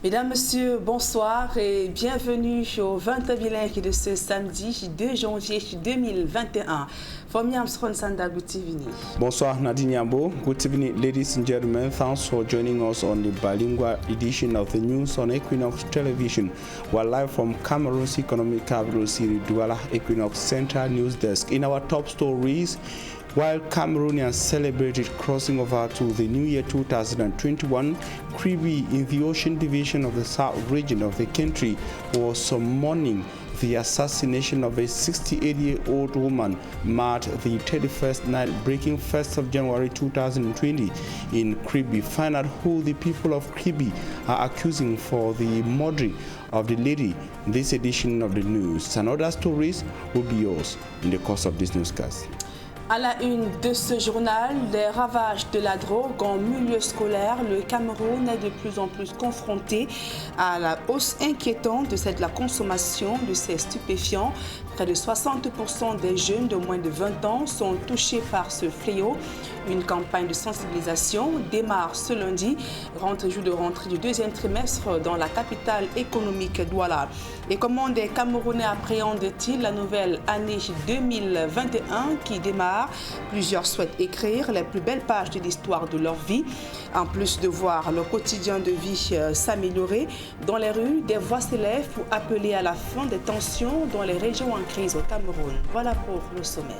Mesdames, Messieurs, bonsoir et bienvenue au 20h de ce samedi 2 janvier 2021. Bonsoir Nadine Yambo. Good evening, ladies and gentlemen. Thanks for joining us on the bilingual edition of the news on Equinox Television. We're live from Cameroon's economic capital city, Douala, Equinox Central News Desk. In our top stories, while Cameroonians celebrated crossing over to the new year 2021, Kribi in the Ocean Division of the South region of the country was summoning the assassination of a 68-year-old woman marked the 31st night, breaking 1st of January 2020 in Kribi. Find out who the people of Kribi are accusing for the murdering of the lady in this edition of the news. And other stories will be yours in the course of this newscast. À la une de ce journal, les ravages de la drogue en milieu scolaire, le Cameroun est de plus en plus confronté à la hausse inquiétante de la consommation de ces stupéfiants. Près de 60% des jeunes de moins de 20 ans sont touchés par ce fléau. Une campagne de sensibilisation démarre ce lundi, jour de rentrée du deuxième trimestre dans la capitale économique Douala. Et comment des Camerounais appréhendent-ils la nouvelle année 2021 qui démarre? Plusieurs souhaitent écrire les plus belles pages de l'histoire de leur vie. En plus de voir leur quotidien de vie s'améliorer, dans les rues, des voix s'élèvent pour appeler à la fin des tensions dans les régions en crise au Cameroun. Voilà pour le sommaire.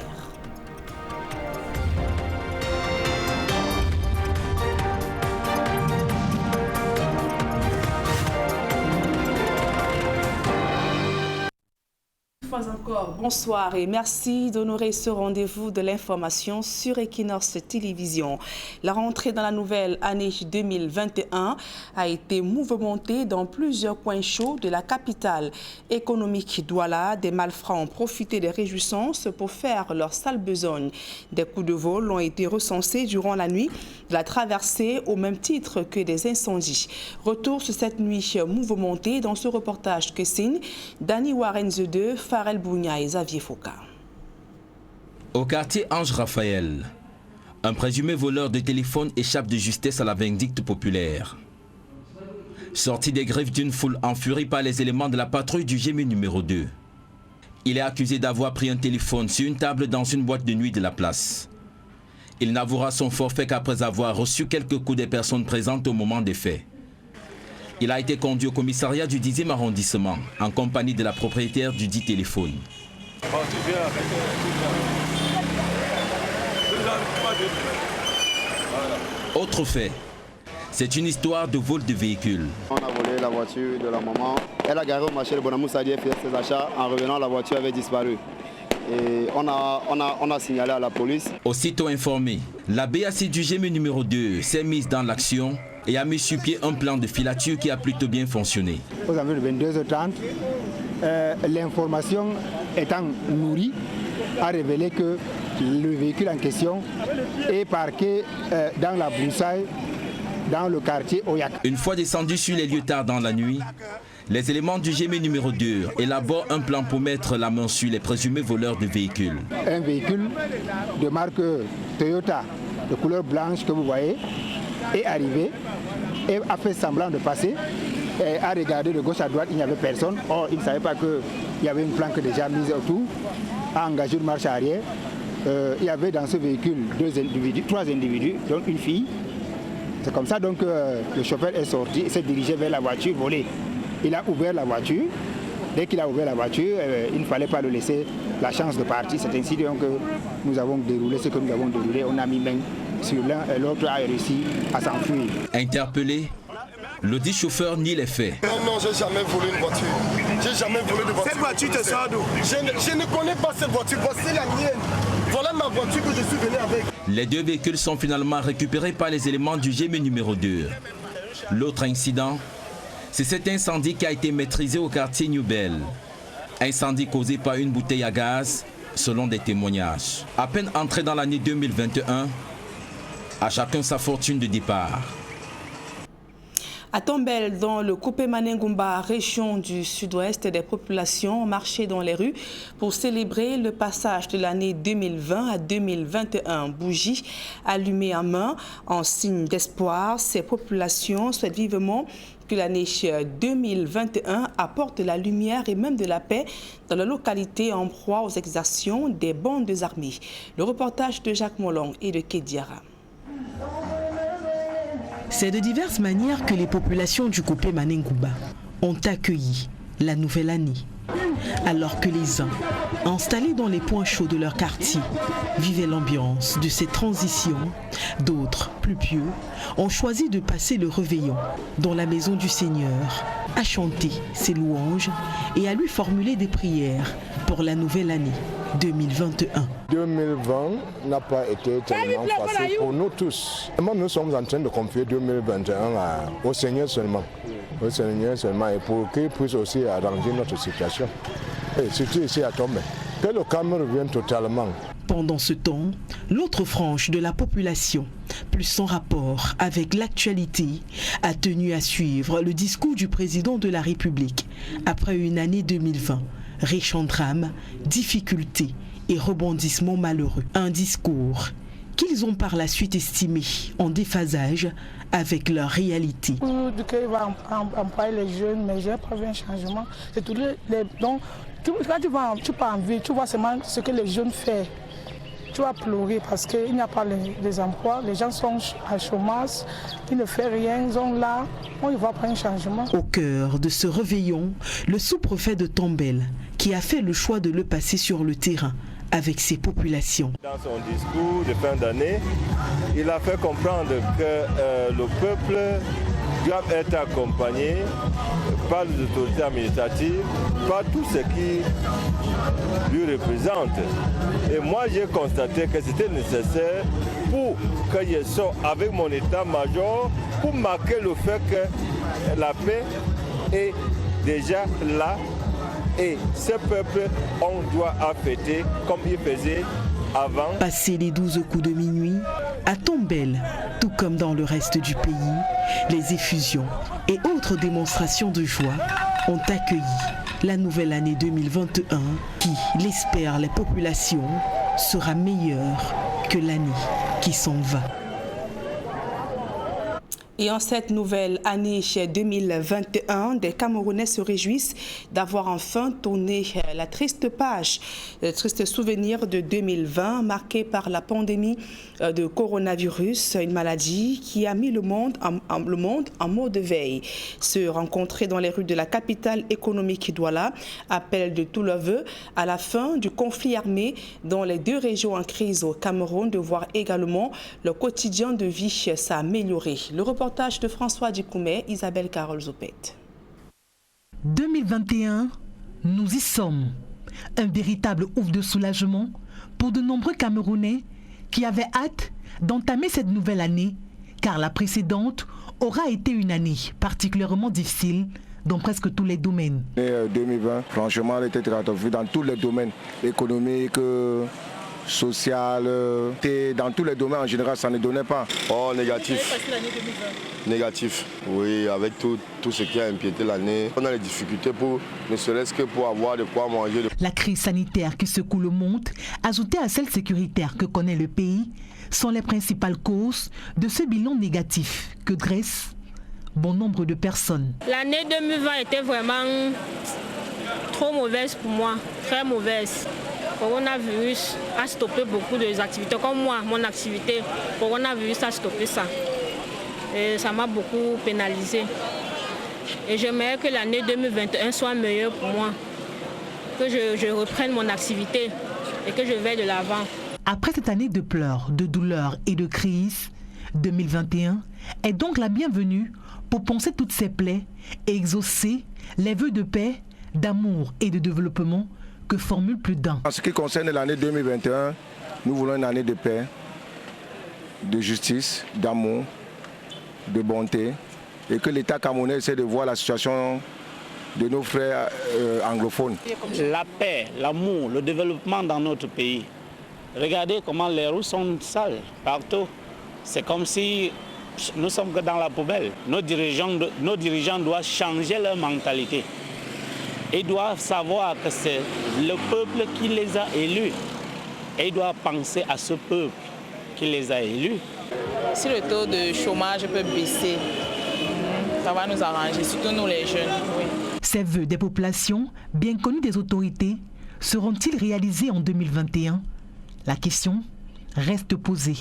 Encore, bonsoir et merci d'honorer ce rendez-vous de l'information sur Equinox Télévision. La rentrée dans la nouvelle année 2021 a été mouvementée dans plusieurs coins chauds de la capitale économique Douala. Des malfrats ont profité des réjouissances pour faire leur sale besogne. Des coups de vol ont été recensés durant la nuit de la traversée au même titre que des incendies. Retour sur cette nuit mouvementée dans ce reportage que signe Dani Warenze 2, Farel Bounia et Xavier Fouca. Au quartier Ange Raphaël, un présumé voleur de téléphone échappe de justesse à la vindicte populaire. Sorti des griffes d'une foule en furie par les éléments de la patrouille du GMI numéro 2. Il est accusé d'avoir pris un téléphone sur une table dans une boîte de nuit de la place. Il n'avouera son forfait qu'après avoir reçu quelques coups des personnes présentes au moment des faits. Il a été conduit au commissariat du 10e arrondissement en compagnie de la propriétaire du dit téléphone. Autre fait, c'est une histoire de vol de véhicule. On a volé la voiture de la maman. Elle a garé au marché de Bonamoussa et fait ses achats. En revenant, la voiture avait disparu. Et on a signalé à la police. Aussitôt informé, la BAC du GMI numéro 2 s'est mise dans l'action et a mis sur pied un plan de filature qui a plutôt bien fonctionné. Aux environs de 22h30, l'information étant nourrie a révélé que le véhicule en question est parqué dans la broussaille dans le quartier Oyak. Une fois descendu sur les lieux tard dans la nuit, les éléments du GMI numéro 2 élaborent un plan pour mettre la main sur les présumés voleurs de véhicules. Un véhicule de marque Toyota de couleur blanche que vous voyez est arrivé et a fait semblant de passer et a regardé de gauche à droite, il n'y avait personne. Or, il ne savait pas qu'il y avait une planque déjà mise autour, a engagé une marche arrière. Il y avait dans ce véhicule trois individus, dont une fille. C'est comme ça donc le chauffeur est sorti et s'est dirigé vers la voiture volée. Il a ouvert la voiture. Dès qu'il a ouvert la voiture, il ne fallait pas le laisser la chance de partir. C'est ainsi donc que nous avons déroulé ce que nous avons déroulé. On a mis main sur l'un et l'autre a réussi à s'enfuir. Interpellé, le dit chauffeur nie les faits. Non, j'ai jamais volé une voiture. J'ai jamais volé de voiture. Cette voiture te sort d'où? Je ne connais pas cette voiture, c'est la mienne. Voilà ma voiture que je suis venu avec. Les deux véhicules sont finalement récupérés par les éléments du GMI numéro 2. L'autre incident, c'est cet incendie qui a été maîtrisé au quartier New Bell. Incendie causé par une bouteille à gaz, selon des témoignages. À peine entré dans l'année 2021, à chacun sa fortune de départ. À Tombel, dans le Coupé Manengumba, région du sud-ouest, des populations ont marché dans les rues pour célébrer le passage de l'année 2020 à 2021. Bougies allumées en main, en signe d'espoir, ces populations souhaitent vivement que l'année 2021 apporte de la lumière et même de la paix dans la localité en proie aux exactions des bandes armées. Le reportage de Jacques Molong et de Kédiara. C'est de diverses manières que les populations du Coupé Manengouba ont accueilli la nouvelle année. Alors que les uns, installés dans les points chauds de leur quartier, vivaient l'ambiance de cette transition, d'autres, plus pieux, ont choisi de passer le réveillon dans la maison du Seigneur, à chanter ses louanges et à lui formuler des prières pour la nouvelle année 2021. 2020 n'a pas été tellement facile pour nous tous. Nous sommes en train de confier 2021 au Seigneur seulement. Au Seigneur seulement, et pour qu'il puisse aussi arranger notre situation. Et surtout ici à Tombé, que le calme revienne totalement. Pendant ce temps, l'autre frange de la population, plus sans rapport avec l'actualité, a tenu à suivre le discours du président de la République après une année 2020, riche en drames, difficultés et rebondissements malheureux. Un discours qu'ils ont par la suite estimé en déphasage avec leur réalité. Il va employer les jeunes, mais j'ai pas vu un changement. C'est tous les donc quand tu pars en ville, tu vois seulement ce que les jeunes font. Tu vas pleurer parce qu'il n'y a pas les emplois, les gens sont à chômage, ils ne font rien, ils sont là, on ne voit pas un changement. Au cœur de ce réveillon, le sous-préfet de Tombelle, qui a fait le choix de le passer sur le terrain avec ses populations. Dans son discours de fin d'année, il a fait comprendre que le peuple doit être accompagné par les autorités administratives, par tout ce qui lui représente. Et moi, j'ai constaté que c'était nécessaire pour que je sorte avec mon état-major pour marquer le fait que la paix est déjà là. Et ce peuple, on doit fêter comme il faisait avant. Passé les 12 coups de minuit, à Tombelle, tout comme dans le reste du pays, les effusions et autres démonstrations de joie ont accueilli la nouvelle année 2021 qui, l'espèrent les populations, sera meilleure que l'année qui s'en va. Et en cette nouvelle année 2021, des Camerounais se réjouissent d'avoir enfin tourné la triste page, le triste souvenir de 2020 marqué par la pandémie de coronavirus, une maladie qui a mis le monde en mode veille. Se rencontrer dans les rues de la capitale économique Douala appelle de tout leur vœu à la fin du conflit armé dans les deux régions en crise au Cameroun, de voir également le quotidien de vie s'améliorer. Le reportage de François Dikoumet, Isabelle Carole Zopet. 2021, nous y sommes. Un véritable ouf de soulagement pour de nombreux Camerounais qui avaient hâte d'entamer cette nouvelle année, car la précédente aura été une année particulièrement difficile dans presque tous les domaines. 2020, franchement, elle était catastrophique dans tous les domaines économiques, social, dans tous les domaines en général, ça ne donnait pas. Oh, négatif. Négatif, oui, avec tout ce qui a empiété l'année. On a des difficultés ne serait-ce que pour avoir de quoi manger. La crise sanitaire qui secoue le monde, ajoutée à celle sécuritaire que connaît le pays, sont les principales causes de ce bilan négatif que dresse bon nombre de personnes. L'année 2020 était vraiment trop mauvaise pour moi, très mauvaise. Le coronavirus a stoppé beaucoup de activités. Comme moi, mon activité, le coronavirus a stoppé ça. Et ça m'a beaucoup pénalisé. Et j'aimerais que l'année 2021 soit meilleure pour moi. Que je reprenne mon activité et que je vais de l'avant. Après cette année de pleurs, de douleurs et de crise, 2021 est donc la bienvenue pour panser toutes ces plaies et exaucer les vœux de paix, d'amour et de développement que formule plus d'un. En ce qui concerne l'année 2021, nous voulons une année de paix, de justice, d'amour, de bonté, et que l'État camerounais essaie de voir la situation de nos frères anglophones. La paix, l'amour, le développement dans notre pays. Regardez comment les rues sont sales partout. C'est comme si nous sommes que dans la poubelle. Nos dirigeants doivent changer leur mentalité. Ils doivent savoir que c'est le peuple qui les a élus. Et ils doivent penser à ce peuple qui les a élus. Si le taux de chômage peut baisser, ça va nous arranger, surtout nous les jeunes. Oui. Ces vœux des populations, bien connus des autorités, seront-ils réalisés en 2021? La question reste posée.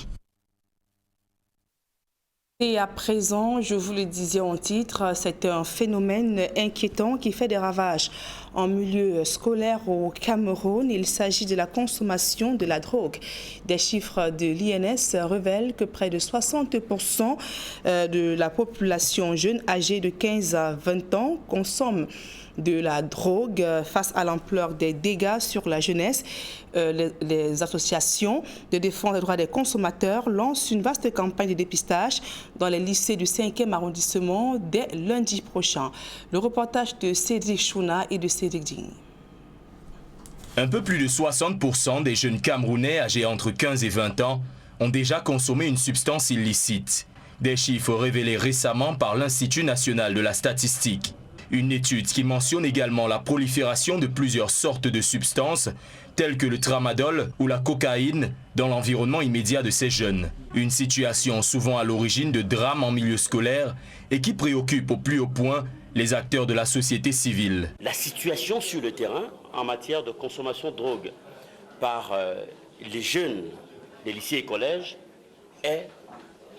Et à présent, je vous le disais en titre, c'est un phénomène inquiétant qui fait des ravages en milieu scolaire au Cameroun. Il s'agit de la consommation de la drogue. Des chiffres de l'INS révèlent que près de 60% de la population jeune âgée de 15 à 20 ans consomme de la drogue. Face à l'ampleur des dégâts sur la jeunesse, les associations de défense des droits des consommateurs lancent une vaste campagne de dépistage dans les lycées du 5e arrondissement dès lundi prochain. Le reportage de Cédric Chouna et de Cédric Ding. Un peu plus de 60% des jeunes Camerounais âgés entre 15 et 20 ans ont déjà consommé une substance illicite. Des chiffres révélés récemment par l'Institut national de la statistique. Une étude qui mentionne également la prolifération de plusieurs sortes de substances, telles que le tramadol ou la cocaïne, dans l'environnement immédiat de ces jeunes. Une situation souvent à l'origine de drames en milieu scolaire et qui préoccupe au plus haut point les acteurs de la société civile. La situation sur le terrain en matière de consommation de drogue par les jeunes des lycées et collèges est,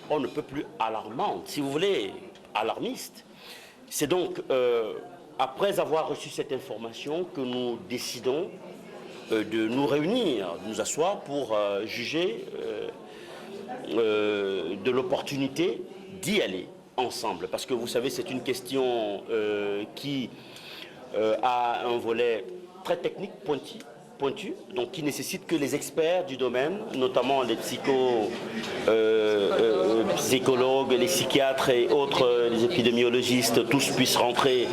on ne peut plus alarmante, si vous voulez, alarmiste. C'est donc après avoir reçu cette information que nous décidons de nous réunir, de nous asseoir pour juger de l'opportunité d'y aller ensemble. Parce que vous savez, c'est une question qui a un volet très technique, pointu, donc qui nécessite que les experts du domaine, notamment les psychologues, les psychiatres et autres, les épidémiologistes, tous puissent rentrer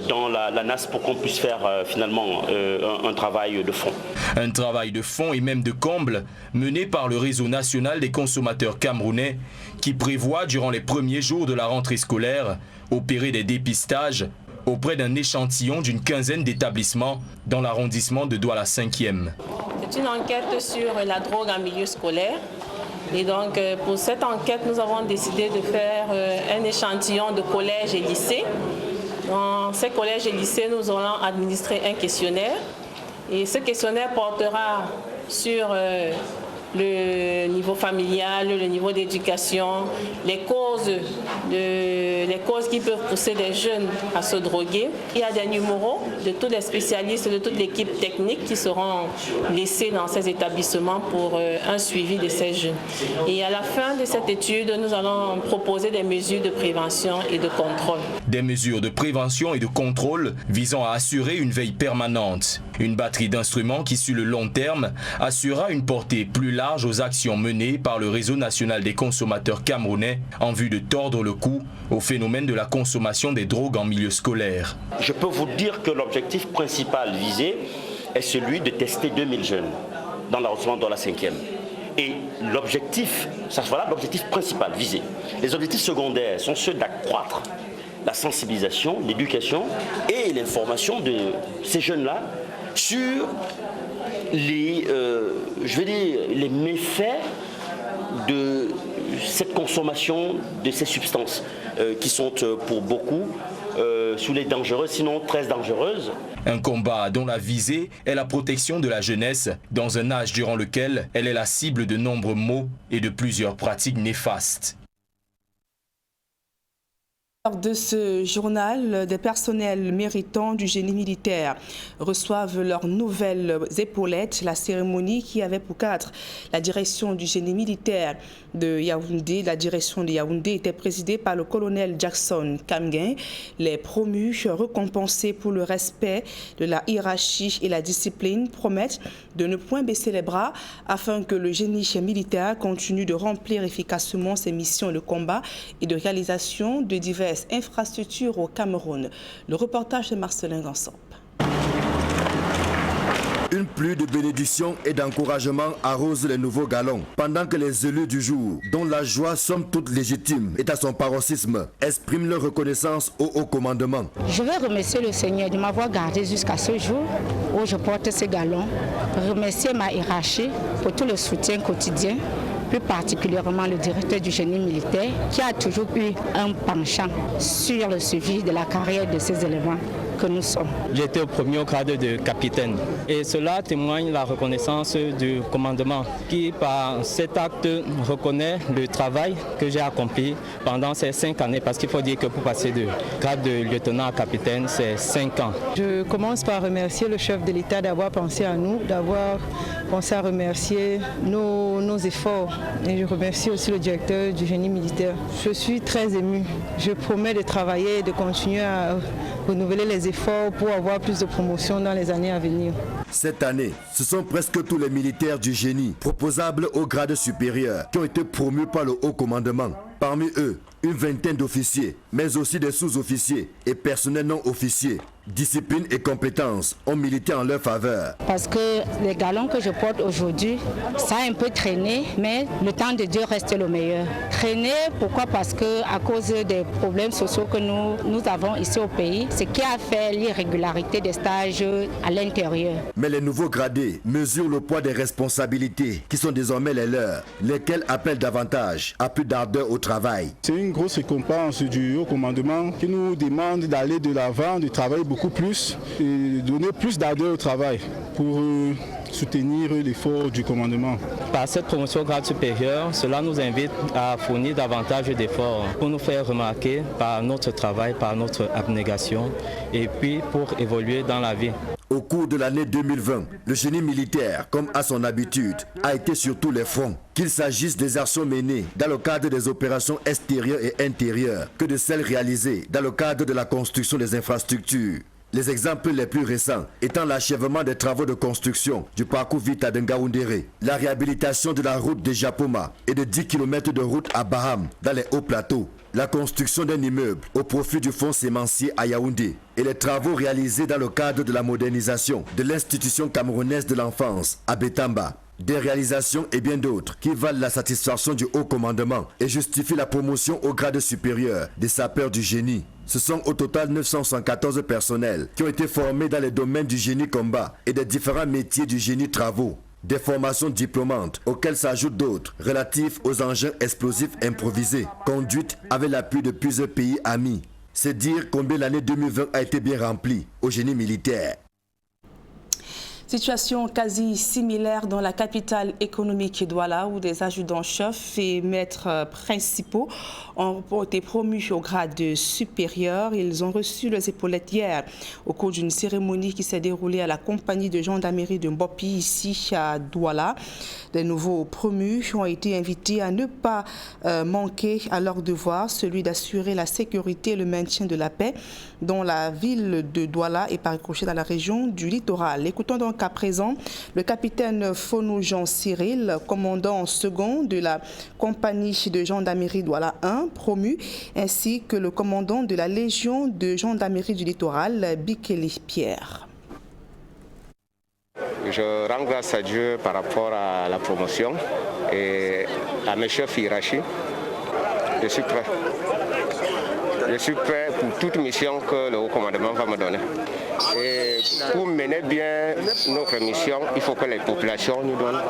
dans la NAS pour qu'on puisse faire finalement un travail de fond. Un travail de fond et même de comble mené par le réseau national des consommateurs camerounais qui prévoit durant les premiers jours de la rentrée scolaire opérer des dépistages auprès d'un échantillon d'une quinzaine d'établissements dans l'arrondissement de Douala 5e. C'est une enquête sur la drogue en milieu scolaire. Et donc, pour cette enquête, nous avons décidé de faire un échantillon de collèges et lycées. Dans ces collèges et lycées, nous allons administrer un questionnaire. Et ce questionnaire portera sur le niveau familial, le niveau d'éducation, les causes qui peuvent pousser les jeunes à se droguer. Il y a des numéros de tous les spécialistes, de toute l'équipe technique qui seront laissés dans ces établissements pour un suivi de ces jeunes. Et à la fin de cette étude, nous allons proposer des mesures de prévention et de contrôle. Des mesures de prévention et de contrôle visant à assurer une veille permanente. Une batterie d'instruments qui, sur le long terme, assurera une portée plus large aux actions menées par le réseau national des consommateurs camerounais en vue de tordre le cou au phénomène de la consommation des drogues en milieu scolaire. Je peux vous dire que l'objectif principal visé est celui de tester 2000 jeunes dans l'arrondissement de la 5e. Et l'objectif, ça voilà l'objectif principal visé. Les objectifs secondaires sont ceux d'accroître la sensibilisation, l'éducation et l'information de ces jeunes-là sur les méfaits de cette consommation de ces substances qui sont pour beaucoup sous les dangereuses, sinon très dangereuses. Un combat dont la visée est la protection de la jeunesse dans un âge durant lequel elle est la cible de nombreux maux et de plusieurs pratiques néfastes. De ce journal, des personnels méritants du génie militaire reçoivent leurs nouvelles épaulettes. La cérémonie qui avait pour cadre la direction du génie militaire de Yaoundé, la direction de Yaoundé était présidée par le colonel Jackson Kamgen. Les promus récompensés pour le respect de la hiérarchie et la discipline promettent de ne point baisser les bras afin que le génie militaire continue de remplir efficacement ses missions de combat et de réalisation de diverses infrastructures au Cameroun. Le reportage de Marcelin Gansop. Une pluie de bénédictions et d'encouragement arrose les nouveaux galons, pendant que les élus du jour, dont la joie somme toute légitime est à son paroxysme, expriment leur reconnaissance au haut commandement. Je veux remercier le Seigneur de m'avoir gardé jusqu'à ce jour où je porte ces galons, remercier ma hiérarchie pour tout le soutien quotidien, plus particulièrement le directeur du génie militaire, qui a toujours eu un penchant sur le suivi de la carrière de ces éléments que nous sommes. J'étais au premier grade de capitaine et cela témoigne la reconnaissance du commandement qui par cet acte reconnaît le travail que j'ai accompli pendant ces 5 années, parce qu'il faut dire que pour passer de grade de lieutenant à capitaine, c'est 5 ans. Je commence par remercier le chef de l'État d'avoir pensé à nous, d'avoir pensé à remercier nos efforts, et je remercie aussi le directeur du génie militaire. Je suis très émue. Je promets de travailler et de continuer à renouveler les efforts pour avoir plus de promotion dans les années à venir. Cette année, ce sont presque tous les militaires du génie proposables au grade supérieur qui ont été promus par le haut commandement. Parmi eux, une vingtaine d'officiers, mais aussi des sous-officiers et personnels non officiers. Discipline et compétences ont milité en leur faveur. Parce que les galons que je porte aujourd'hui, ça a un peu traîné, mais le temps de Dieu reste le meilleur. Traîné, pourquoi? Parce que à cause des problèmes sociaux que nous avons ici au pays, ce qui a fait l'irrégularité des stages à l'intérieur. Mais les nouveaux gradés mesurent le poids des responsabilités qui sont désormais les leurs, lesquelles appellent davantage à plus d'ardeur au travail. C'est une grosse récompense du haut commandement qui nous demande d'aller de l'avant, de travailler beaucoup plus et donner plus d'ardeur au travail pour soutenir l'effort du commandement. Par cette promotion au grade supérieur, cela nous invite à fournir davantage d'efforts pour nous faire remarquer par notre travail, par notre abnégation et puis pour évoluer dans la vie. Au cours de l'année 2020, le génie militaire, comme à son habitude, a été sur tous les fronts. Qu'il s'agisse des actions menées dans le cadre des opérations extérieures et intérieures, que de celles réalisées dans le cadre de la construction des infrastructures. Les exemples les plus récents étant l'achèvement des travaux de construction du parcours Vita de Ngaoundéré, la réhabilitation de la route de Japoma et de 10 km de route à Baham dans les hauts plateaux, la construction d'un immeuble au profit du fonds sémencier à Yaoundé et les travaux réalisés dans le cadre de la modernisation de l'institution camerounaise de l'enfance à Betamba. Des réalisations et bien d'autres qui valent la satisfaction du haut commandement et justifient la promotion au grade supérieur des sapeurs du génie. Ce sont au total 914 personnels qui ont été formés dans les domaines du génie combat et des différents métiers du génie travaux. Des formations diplômantes auxquelles s'ajoutent d'autres relatifs aux engins explosifs improvisés, conduites avec l'appui de plusieurs pays amis. C'est dire combien l'année 2020 a été bien remplie au génie militaire. Situation quasi similaire dans la capitale économique Douala où des adjudants-chefs et maîtres principaux ont été promus au grade supérieur. Ils ont reçu les épaulettes hier au cours d'une cérémonie qui s'est déroulée à la compagnie de gendarmerie de Mbopi ici à Douala. Les nouveaux promus ont été invités à ne pas manquer à leur devoir, celui d'assurer la sécurité et le maintien de la paix dans la ville de Douala et par ricochet dans la région du littoral. Écoutons donc à présent le capitaine Fonou Jean Cyril, commandant second de la compagnie de gendarmerie Douala 1, promu, ainsi que le commandant de la légion de gendarmerie du littoral, Bikeli Pierre. Je rends grâce à Dieu par rapport à la promotion et à mes chefs hiérarchiques. Je suis prêt. Je suis prêt pour toute mission que le haut commandement va me donner. Et pour mener bien notre mission, il faut que les populations nous donnent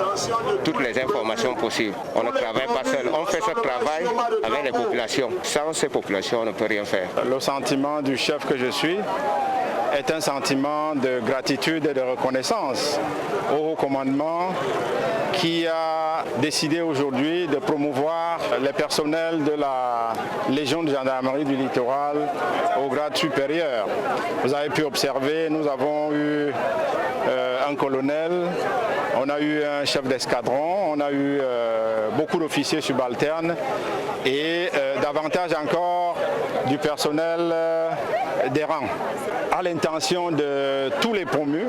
toutes les informations possibles. On ne travaille pas seul, on fait ce travail avec les populations. Sans ces populations, on ne peut rien faire. Le sentiment du chef que je suis est un sentiment de gratitude et de reconnaissance au haut commandement qui a décidé aujourd'hui de promouvoir les personnels de la Légion de gendarmerie du littoral au grade supérieur. Vous avez pu observer, nous avons eu un colonel, on a eu un chef d'escadron, on a eu beaucoup d'officiers subalternes et davantage encore du personnel des rangs. À l'intention de tous les promus,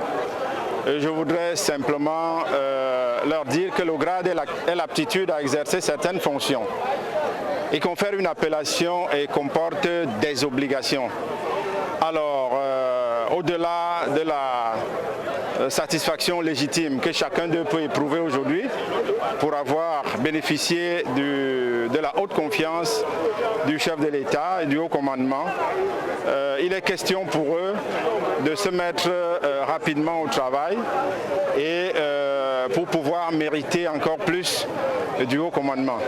je voudrais simplement leur dire que le grade est l'aptitude à exercer certaines fonctions et confère une appellation et comporte des obligations. Alors, au-delà de la satisfaction légitime que chacun d'eux peut éprouver aujourd'hui pour avoir bénéficié de la haute confiance du chef de l'État et du haut commandement, il est question pour eux de se mettre rapidement au travail et pour pouvoir mériter encore plus du haut commandement.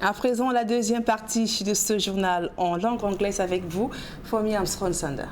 À présent, la deuxième partie de ce journal en langue anglaise avec vous, Fomi Armstrong-Sander.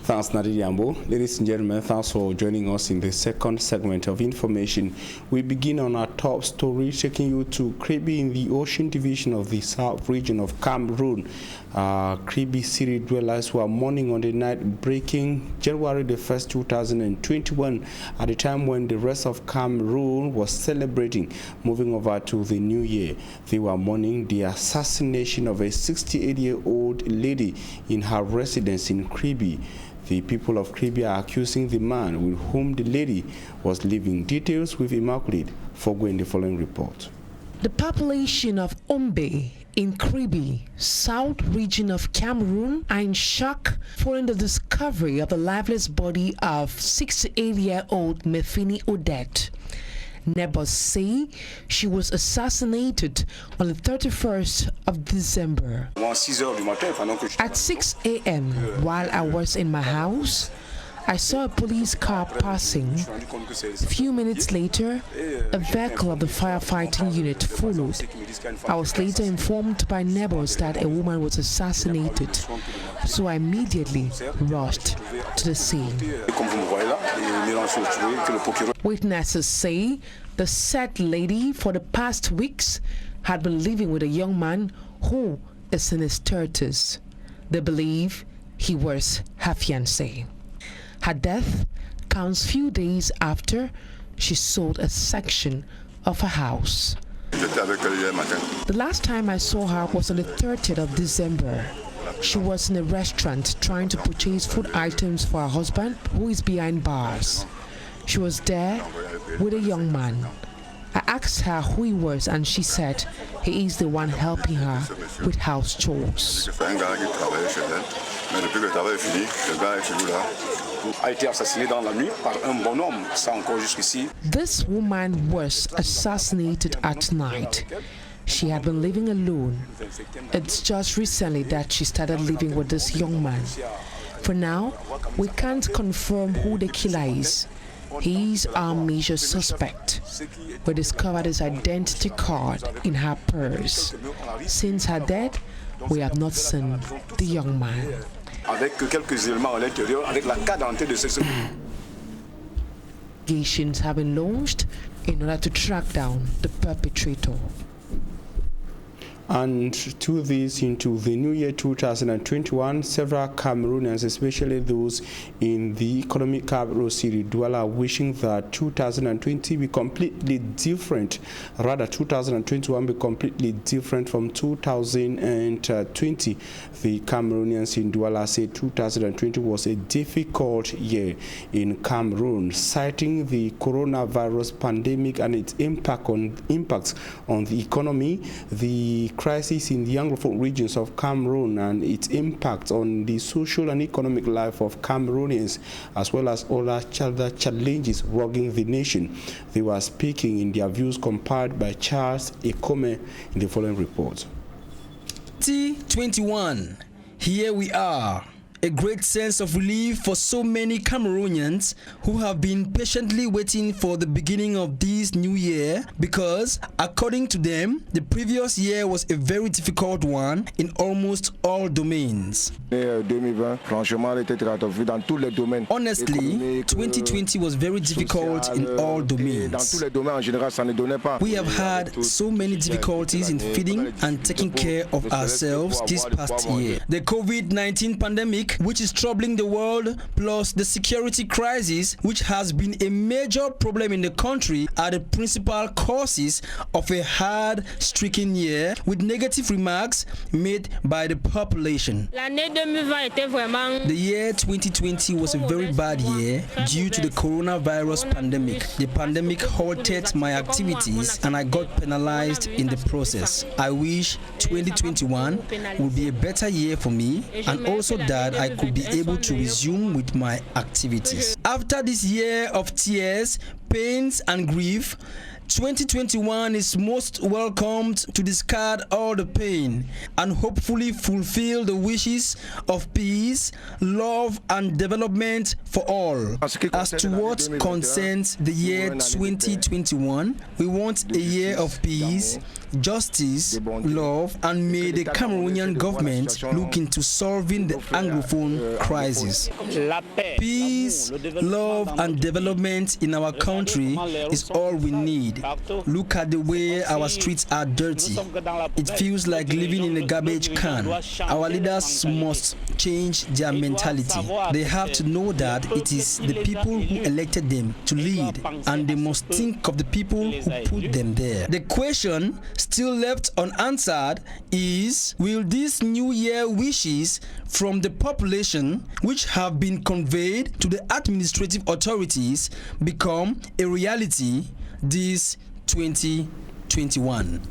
Thanks, Nadine Yambo. Ladies and gentlemen, thanks for joining us in the second segment of information. We begin on our top story, taking you to Kribi in the Ocean Division of the South region of Cameroon. Kribi city dwellers were mourning on the night breaking January the 1st, 2021, at the time when the rest of Cameroon was celebrating moving over to the new year. They were mourning the assassination of a 68-year-old lady in her residence in Kribi. The people of Kribi are accusing the man with whom the lady was living. Details with Immaculate Fogo in the following report. The population of Ombe in Kribi, South region of Cameroon, are in shock following the discovery of the lifeless body of 68-year-old Mefini Odette. Neighbors say she was assassinated on the 31st of December. At 6 a.m., while I was in my house, I saw a police car passing. A few minutes later, a vehicle of the firefighting unit followed. I was later informed by neighbors that a woman was assassinated, so I immediately rushed to the scene. Witnesses say the said lady for the past weeks had been living with a young man who is in his 30s. They believe he was her fiancé. Her death comes few days after she sold a section of her house. The last time I saw her was on the 30th of December. She was in a restaurant trying to purchase food items for her husband, who is behind bars. She was there with a young man. I asked her who he was, and she said he is the one helping her with house chores. This woman was assassinated at night. She had been living alone. It's just recently that she started living with this young man. For now, we can't confirm who the killer is. He is our major suspect. We discovered his identity card in her purse. Since her death, we have not seen the young man. Investigations have been launched in order to track down the perpetrator. And to this, into the new year 2021, several Cameroonians, especially those in the economic capital city, Douala, are wishing that 2020 be completely different. Rather, 2021 be completely different from 2020. The Cameroonians in Douala say 2020 was a difficult year in Cameroon, citing the coronavirus pandemic and its impacts on the economy, the crisis in the Anglophone regions of Cameroon and its impact on the social and economic life of Cameroonians, as well as other challenges rogging the nation. They were speaking in their views compiled by Charles Ekome in the following report. 2021, here we are. A great sense of relief for so many Cameroonians who have been patiently waiting for the beginning of this new year, because according to them, the previous year was a very difficult one in almost all domains. Honestly, 2020 was very difficult in all domains. We have had so many difficulties in feeding and taking care of ourselves this past year. The COVID-19 pandemic, which is troubling the world, plus the security crisis, which has been a major problem in the country, are the principal causes of a hard-stricken year, with negative remarks made by the population. The year 2020 was a very bad year due to the coronavirus pandemic. The pandemic halted my activities and I got penalized in the process. I wish 2021 would be a better year for me, and also that I could be able to resume with my activities. After this year of tears, pains and grief, 2021 is most welcomed to discard all the pain and hopefully fulfill the wishes of peace, love and development for all. As to what concerns the year 2021, we want a year of peace, justice, love, and may the Cameroonian government look into solving the Anglophone crisis. Peace, love, and development in our country is all we need. Look at the way our streets are dirty. It feels like living in a garbage can. Our leaders must change their mentality. They have to know that it is the people who elected them to lead, and they must think of the people who put them there. The question still left unanswered is, will these New Year wishes from the population, which have been conveyed to the administrative authorities, become a reality this 2021?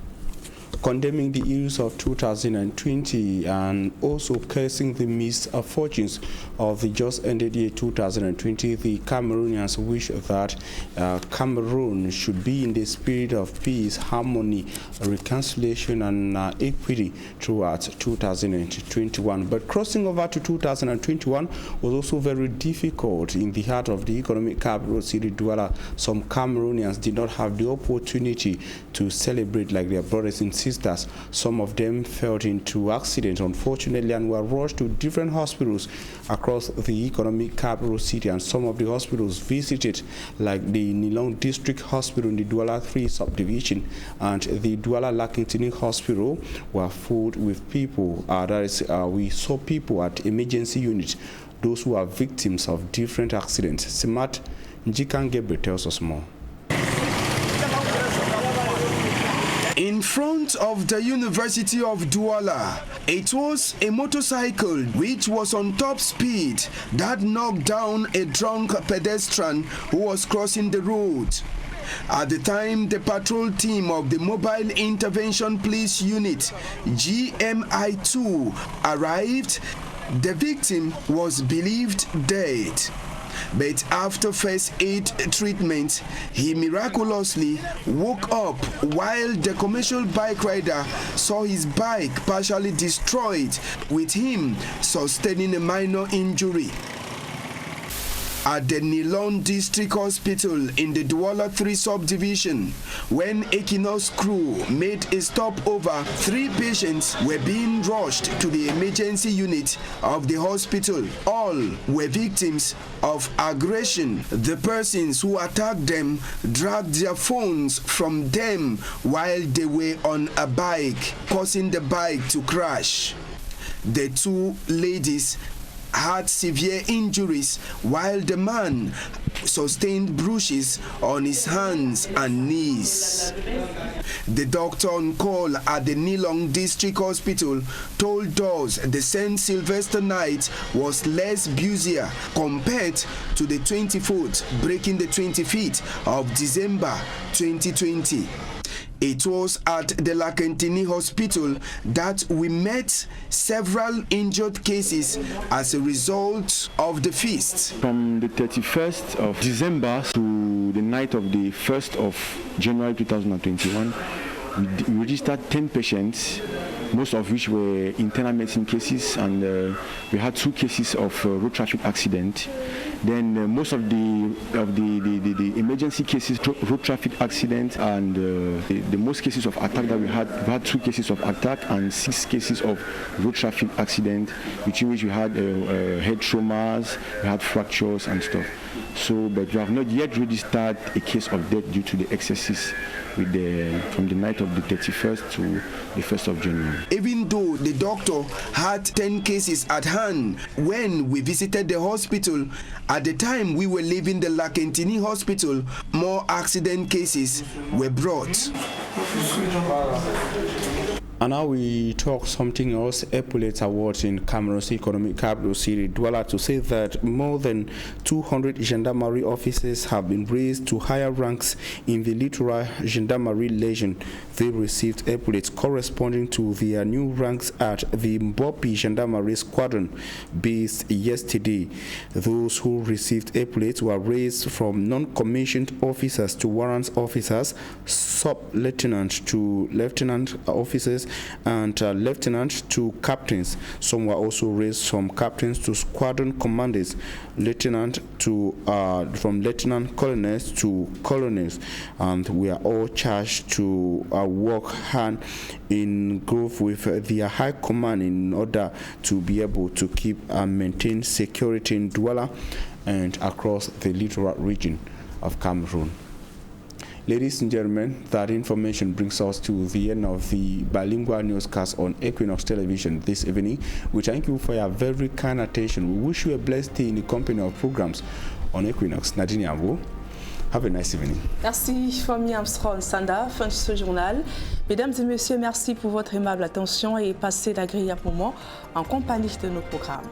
Condemning the use of 2020 and also cursing the misfortunes of the just ended year 2020, the Cameroonians wish that Cameroon should be in the spirit of peace, harmony, reconciliation and equity throughout 2021. But crossing over to 2021 was also very difficult. In the heart of the economic capital city, Douala, some Cameroonians did not have the opportunity to celebrate like their brothers and sisters. Some of them fell into accidents, unfortunately, and were rushed to different hospitals across the economic capital city. And some of the hospitals visited, like the Nilong District Hospital in the Douala 3 subdivision and the Douala Lakentini Hospital, were filled with people. We saw people at emergency units, those who are victims of different accidents. Simat Njikangebe tells us more. In front of the University of Douala, it was a motorcycle which was on top speed that knocked down a drunk pedestrian who was crossing the road. At the time the patrol team of the Mobile Intervention Police Unit, GMI2, arrived, the victim was believed dead. But after first aid treatment, he miraculously woke up while the commercial bike rider saw his bike partially destroyed, with him sustaining a minor injury. At the Nilong District Hospital in the Douala 3 subdivision, when Equinox crew made a stopover, 3 patients were being rushed to the emergency unit of the hospital. All were victims of aggression. The persons who attacked them dragged their phones from them while they were on a bike, causing the bike to crash. The 2 ladies had severe injuries, while the man sustained bruises on his hands and knees. The doctor on call at the Nilong District Hospital told us the St. Sylvester night was less busier compared to the 24th, breaking the 25th of December 2020. It was at the Lakentini Hospital that we met several injured cases as a result of the feast. From the 31st of December to the night of the 1st of January 2021, we registered 10 patients, most of which were internal medicine cases, and we had 2 cases of road traffic accident. Then most of the emergency cases, road traffic accident, and the most cases of attack that we had 2 cases of attack and 6 cases of road traffic accident, between which we had head traumas, we had fractures and stuff. So, but we have not yet registered a case of death due to the excesses from the night of the 31st to the 1st of January. Even though the doctor had 10 cases at hand when we visited the hospital, at the time we were leaving the Lakentini Hospital, more accident cases were brought. And now we talk something else. Epaulettes Awards in Cameroon's economic capital city, Douala, to say that more than 200 gendarmerie officers have been raised to higher ranks in the Littoral Gendarmerie Legion. They received epaulettes corresponding to their new ranks at the Mbopi Gendarmerie Squadron based yesterday. Those who received epaulettes were raised from non-commissioned officers to warrant officers, sub-lieutenant to lieutenant officers, and lieutenant to captains. Some were also raised from captains to squadron commanders, lieutenant to from lieutenant colonels to colonels, and we are all charged to work hand in glove with their high command in order to be able to keep and maintain security in Douala and across the littoral region of Cameroon. Ladies and gentlemen, that information brings us to the end of the bilingual newscast on Equinox Television this evening. We thank you for your very kind attention. We wish you a blessed day in the company of programs on Equinox. Nadine Yambo, have a nice evening. Merci, Fami Armstrong Sanda, fin de ce journal. Mesdames et messieurs, merci pour votre aimable attention et passez d'agréables moments en compagnie de nos programmes.